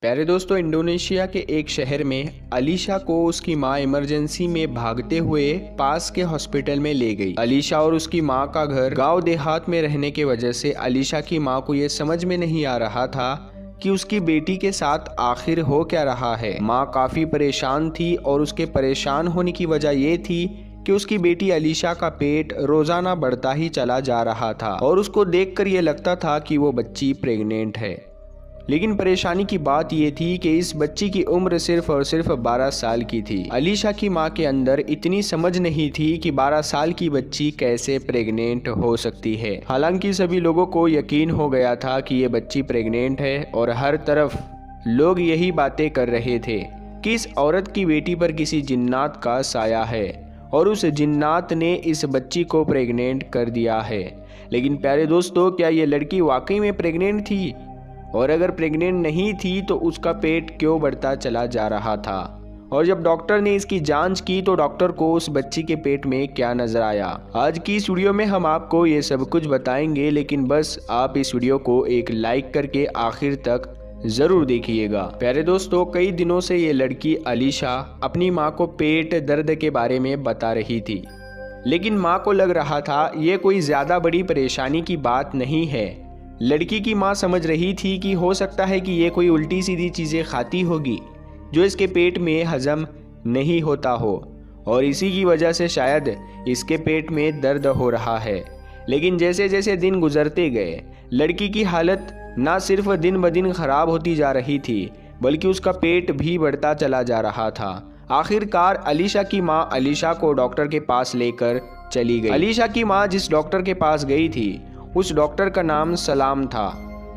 प्यारे दोस्तों, इंडोनेशिया के एक शहर में अलीशा को उसकी माँ इमरजेंसी में भागते हुए पास के हॉस्पिटल में ले गई। अलीशा और उसकी माँ का घर गांव देहात में रहने की वजह से अलीशा की माँ को ये समझ में नहीं आ रहा था कि उसकी बेटी के साथ आखिर हो क्या रहा है। माँ काफी परेशान थी और उसके परेशान होने की वजह ये थी कि उसकी बेटी अलीशा का पेट रोजाना बढ़ता ही चला जा रहा था और उसको देखकर ये लगता था कि वो बच्ची प्रेग्नेंट है। लेकिन परेशानी की बात यह थी कि इस बच्ची की उम्र सिर्फ और सिर्फ 12 साल की थी। अलीशा की मां के अंदर इतनी समझ नहीं थी कि 12 साल की बच्ची कैसे प्रेग्नेंट हो सकती है। हालांकि सभी लोगों को यकीन हो गया था कि ये बच्ची प्रेग्नेंट है और हर तरफ लोग यही बातें कर रहे थे कि इस औरत की बेटी पर किसी जिन्नात का साया है और उस जिन्नात ने इस बच्ची को प्रेग्नेंट कर दिया है। लेकिन प्यारे दोस्तों, क्या ये लड़की वाकई में प्रेग्नेंट थी? और अगर प्रेग्नेंट नहीं थी तो उसका पेट क्यों बढ़ता चला जा रहा था? और जब डॉक्टर ने इसकी जांच की तो डॉक्टर को उस बच्ची के पेट में क्या नजर आया? आज की इस वीडियो में हम आपको ये सब कुछ बताएंगे, लेकिन बस आप इस वीडियो को एक लाइक करके आखिर तक जरूर देखिएगा। प्यारे दोस्तों, कई दिनों से ये लड़की अलीशा अपनी माँ को पेट दर्द के बारे में बता रही थी, लेकिन माँ को लग रहा था ये कोई ज्यादा बड़ी परेशानी की बात नहीं है। लड़की की माँ समझ रही थी कि हो सकता है कि ये कोई उल्टी सीधी चीजें खाती होगी जो इसके पेट में हजम नहीं होता हो और इसी की वजह से शायद इसके पेट में दर्द हो रहा है। लेकिन जैसे जैसे दिन गुजरते गए लड़की की हालत ना सिर्फ दिन ब दिन खराब होती जा रही थी बल्कि उसका पेट भी बढ़ता चला जा रहा था। आखिरकार अलीशा की माँ अलीशा को डॉक्टर के पास लेकर चली गई। अलीशा की माँ जिस डॉक्टर के पास गई थी उस डॉक्टर का नाम सलाम था।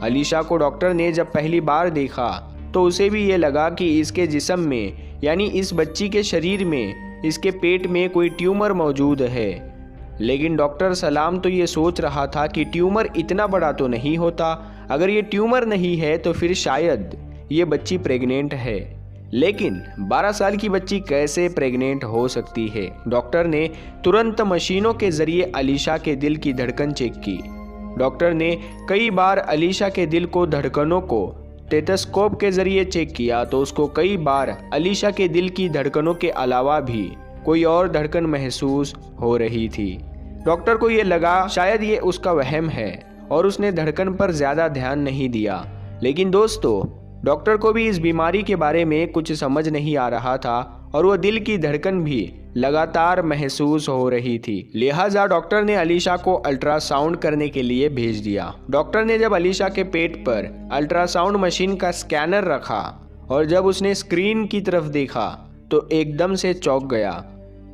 अलीशा को डॉक्टर ने जब पहली बार देखा तो उसे भी ये लगा कि इसके जिस्म में यानी इस बच्ची के शरीर में इसके पेट में कोई ट्यूमर मौजूद है। लेकिन डॉक्टर सलाम तो ये सोच रहा था कि ट्यूमर इतना बड़ा तो नहीं होता, अगर ये ट्यूमर नहीं है तो फिर शायद ये बच्ची प्रेग्नेंट है। लेकिन 12 साल की बच्ची कैसे प्रेग्नेंट हो सकती है? डॉक्टर ने तुरंत मशीनों के जरिए अलीशा के दिल की धड़कन चेक की। डॉक्टर ने कई बार अलीशा के दिल को धड़कनों को टेथोस्कोप के जरिए चेक किया तो उसको कई बार अलीशा के दिल की धड़कनों के अलावा भी कोई और धड़कन महसूस हो रही थी। डॉक्टर को ये लगा शायद ये उसका वहम है और उसने धड़कन पर ज्यादा ध्यान नहीं दिया। लेकिन दोस्तों, डॉक्टर को भी इस बीमारी के बारे में कुछ समझ नहीं आ रहा था और वो दिल की धड़कन भी लगातार महसूस हो रही थी। लिहाजा डॉक्टर ने अलीशा को अल्ट्रासाउंड करने के लिए भेज दिया। डॉक्टर ने जब अलीशा के पेट पर अल्ट्रासाउंड मशीन का स्कैनर रखा और जब उसने स्क्रीन की तरफ देखा तो एकदम से चौंक गया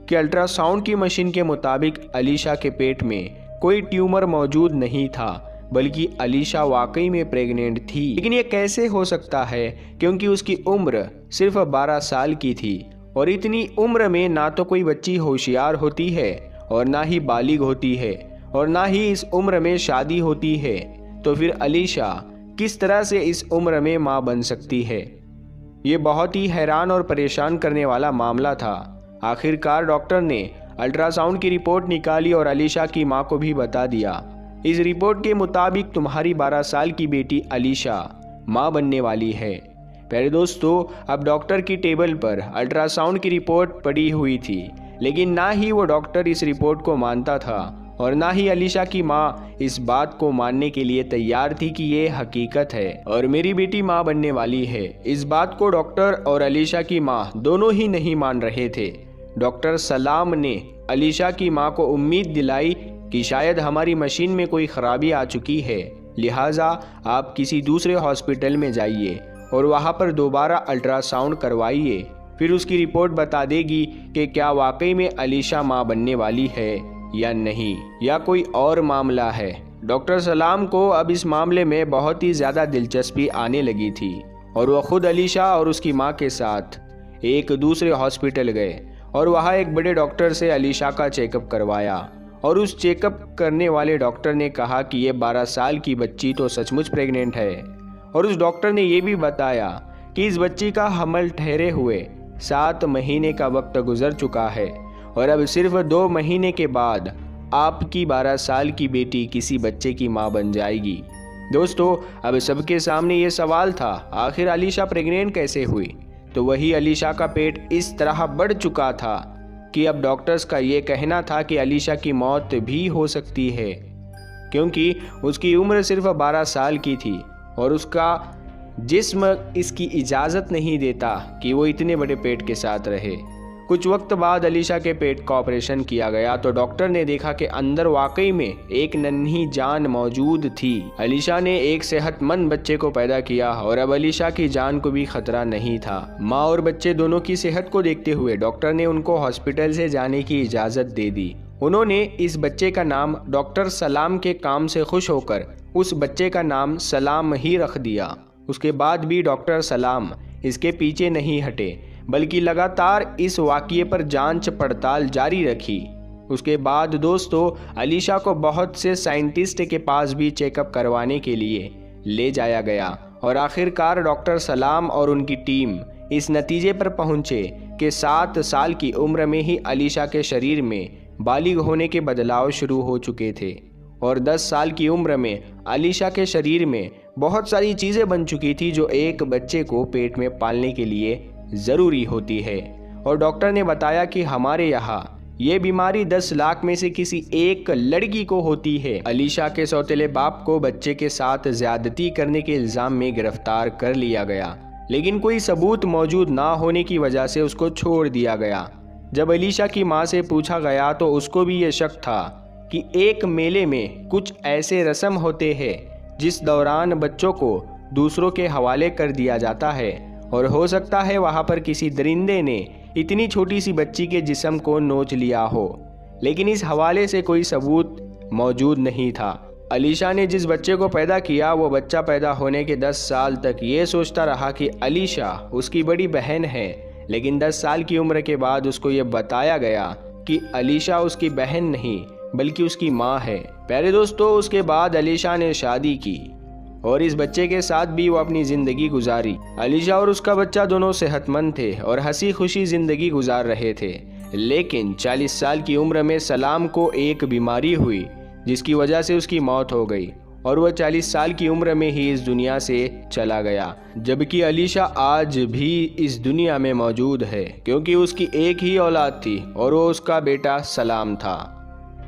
कि अल्ट्रासाउंड की मशीन के मुताबिक अलीशा के पेट में कोई ट्यूमर मौजूद नहीं था बल्कि अलीशा वाकई में प्रेग्नेंट थी। लेकिन ये कैसे हो सकता है, क्योंकि उसकी उम्र सिर्फ 12 साल की थी और इतनी उम्र में ना तो कोई बच्ची होशियार होती है और ना ही बालिग होती है और ना ही इस उम्र में शादी होती है। तो फिर अलीशा किस तरह से इस उम्र में माँ बन सकती है? ये बहुत ही हैरान और परेशान करने वाला मामला था। आखिरकार डॉक्टर ने अल्ट्रासाउंड की रिपोर्ट निकाली और अलीशा की माँ को भी बता दिया। इस रिपोर्ट के मुताबिक तुम्हारी 12 साल की बेटी अलीशा माँ बनने वाली है। प्यारे दोस्तों, अब डॉक्टर की टेबल पर अल्ट्रासाउंड की रिपोर्ट पड़ी हुई थी, लेकिन ना ही वो डॉक्टर इस रिपोर्ट को मानता था और ना ही अलीशा की माँ इस बात को मानने के लिए तैयार थी कि ये हकीकत है और मेरी बेटी माँ बनने वाली है। इस बात को डॉक्टर और अलीशा की माँ दोनों ही नहीं मान रहे थे। डॉक्टर सलाम ने अलीशा की माँ को उम्मीद दिलाई कि शायद हमारी मशीन में कोई खराबी आ चुकी है, लिहाजा आप किसी दूसरे हॉस्पिटल में जाइए और वहाँ पर दोबारा अल्ट्रासाउंड करवाइए, फिर उसकी रिपोर्ट बता देगी कि क्या वाकई में अलीशा माँ बनने वाली है या नहीं, या कोई और मामला है। डॉक्टर सलाम को अब इस मामले में बहुत ही ज़्यादा दिलचस्पी आने लगी थी और वह खुद अलीशा और उसकी माँ के साथ एक दूसरे हॉस्पिटल गए और वहाँ एक बड़े डॉक्टर से अलीशा का चेकअप करवाया और उस चेकअप करने वाले डॉक्टर ने कहा कि ये 12 साल की बच्ची तो सचमुच प्रेग्नेंट है और उस डॉक्टर ने ये भी बताया कि इस बच्ची का हमल ठहरे हुए 7 महीने का वक्त गुजर चुका है और अब सिर्फ 2 महीने के बाद आपकी 12 साल की बेटी किसी बच्चे की माँ बन जाएगी। दोस्तों, अब सबके सामने ये सवाल था, आखिर अलीशा प्रेग्नेंट कैसे हुई? तो वही अलीशा का पेट इस तरह बढ़ चुका था कि अब डॉक्टर्स का ये कहना था कि अलीशा की मौत भी हो सकती है, क्योंकि उसकी उम्र सिर्फ 12 साल की थी और उसका जिस्म इसकी इजाज़त नहीं देता कि वो इतने बड़े पेट के साथ रहे। कुछ वक्त बाद अलीशा के पेट का ऑपरेशन किया गया तो डॉक्टर ने देखा कि अंदर वाकई में एक नन्ही जान मौजूद थी। अलीशा ने एक सेहतमंद बच्चे को पैदा किया और अब अलीशा की जान को भी खतरा नहीं था। माँ और बच्चे दोनों की सेहत को देखते हुए डॉक्टर ने उनको हॉस्पिटल से जाने की इजाज़त दे दी। उन्होंने इस बच्चे का नाम डॉक्टर सलाम के काम से खुश होकर उस बच्चे का नाम सलाम ही रख दिया। उसके बाद भी डॉक्टर सलाम इसके पीछे नहीं हटे, बल्कि लगातार इस वाक़ये पर जांच पड़ताल जारी रखी। उसके बाद दोस्तों, अलीशा को बहुत से साइंटिस्ट के पास भी चेकअप करवाने के लिए ले जाया गया और आखिरकार डॉक्टर सलाम और उनकी टीम इस नतीजे पर पहुंचे कि 7 साल की उम्र में ही अलीशा के शरीर में बालिग होने के बदलाव शुरू हो चुके थे और 10 साल की उम्र में अलीशा के शरीर में बहुत सारी चीज़ें बन चुकी थी जो एक बच्चे को पेट में पालने के लिए ज़रूरी होती है। और डॉक्टर ने बताया कि हमारे यहाँ ये बीमारी 10 लाख में से किसी एक लड़की को होती है। अलीशा के सौतेले बाप को बच्चे के साथ ज्यादती करने के इल्ज़ाम में गिरफ्तार कर लिया गया, लेकिन कोई सबूत मौजूद ना होने की वजह से उसको छोड़ दिया गया। जब अलीशा की मां से पूछा गया तो उसको भी ये शक था कि एक मेले में कुछ ऐसे रस्म होते हैं जिस दौरान बच्चों को दूसरों के हवाले कर दिया जाता है और हो सकता है वहाँ पर किसी दरिंदे ने इतनी छोटी सी बच्ची के जिस्म को नोच लिया हो, लेकिन इस हवाले से कोई सबूत मौजूद नहीं था। अलीशा ने जिस बच्चे को पैदा किया वो बच्चा पैदा होने के 10 साल तक ये सोचता रहा कि अलीशा उसकी बड़ी बहन है, लेकिन 10 साल की उम्र के बाद उसको ये बताया गया कि अलीशा उसकी बहन नहीं बल्कि उसकी माँ है। प्यारे दोस्तों, उसके बाद अलीशा ने शादी की और इस बच्चे के साथ भी वो अपनी ज़िंदगी गुजारी। अलीशा और उसका बच्चा दोनों सेहतमंद थे और हंसी खुशी ज़िंदगी गुजार रहे थे, लेकिन 40 साल की उम्र में सलाम को एक बीमारी हुई जिसकी वजह से उसकी मौत हो गई और वह 40 साल की उम्र में ही इस दुनिया से चला गया। जबकि अलीशा आज भी इस दुनिया में मौजूद है क्योंकि उसकी एक ही औलाद थी और वो उसका बेटा सलाम था।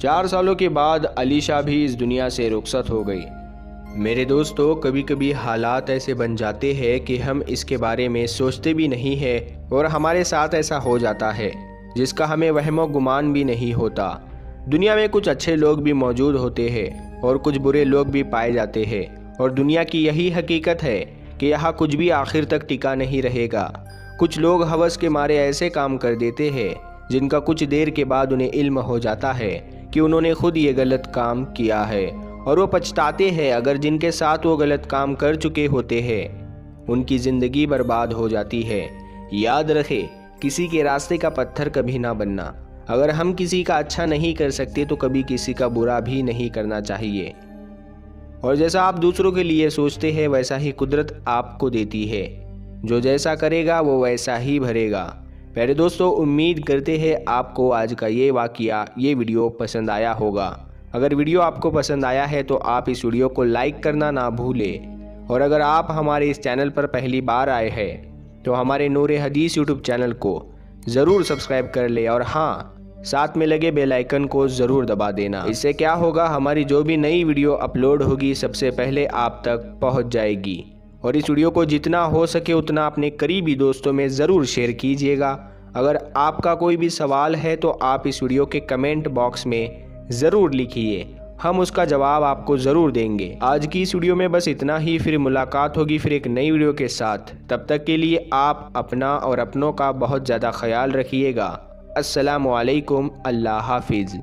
4 सालों के बाद अलीशा भी इस दुनिया से रुखसत हो गई। मेरे दोस्तों, कभी कभी हालात ऐसे बन जाते हैं कि हम इसके बारे में सोचते भी नहीं हैं और हमारे साथ ऐसा हो जाता है जिसका हमें वहमो गुमान भी नहीं होता। दुनिया में कुछ अच्छे लोग भी मौजूद होते हैं और कुछ बुरे लोग भी पाए जाते हैं और दुनिया की यही हकीकत है कि यहाँ कुछ भी आखिर तक टिका नहीं रहेगा। कुछ लोग हवस के मारे ऐसे काम कर देते हैं जिनका कुछ देर के बाद उन्हें इल्म हो जाता है कि उन्होंने खुद ये गलत काम किया है और वो पछताते हैं। अगर जिनके साथ वो गलत काम कर चुके होते हैं उनकी ज़िंदगी बर्बाद हो जाती है। याद रखें, किसी के रास्ते का पत्थर कभी ना बनना। अगर हम किसी का अच्छा नहीं कर सकते तो कभी किसी का बुरा भी नहीं करना चाहिए। और जैसा आप दूसरों के लिए सोचते हैं वैसा ही कुदरत आपको देती है। जो जैसा करेगा वो वैसा ही भरेगा। प्यारे दोस्तों, उम्मीद करते हैं आपको आज का ये वाक़या, ये वीडियो पसंद आया होगा। अगर वीडियो आपको पसंद आया है तो आप इस वीडियो को लाइक करना ना भूलें और अगर आप हमारे इस चैनल पर पहली बार आए हैं तो हमारे नूर हदीस यूट्यूब चैनल को ज़रूर सब्सक्राइब कर ले और हाँ, साथ में लगे बेल आइकन को ज़रूर दबा देना। इससे क्या होगा, हमारी जो भी नई वीडियो अपलोड होगी सबसे पहले आप तक पहुंच जाएगी। और इस वीडियो को जितना हो सके उतना अपने करीबी दोस्तों में ज़रूर शेयर कीजिएगा। अगर आपका कोई भी सवाल है तो आप इस वीडियो के कमेंट बॉक्स में ज़रूर लिखिए, हम उसका जवाब आपको ज़रूर देंगे। आज की इस वीडियो में बस इतना ही, फिर मुलाकात होगी फिर एक नई वीडियो के साथ। तब तक के लिए आप अपना और अपनों का बहुत ज़्यादा ख्याल रखिएगा। अस्सलामु अलैकुम, अल्लाह हाफिज़।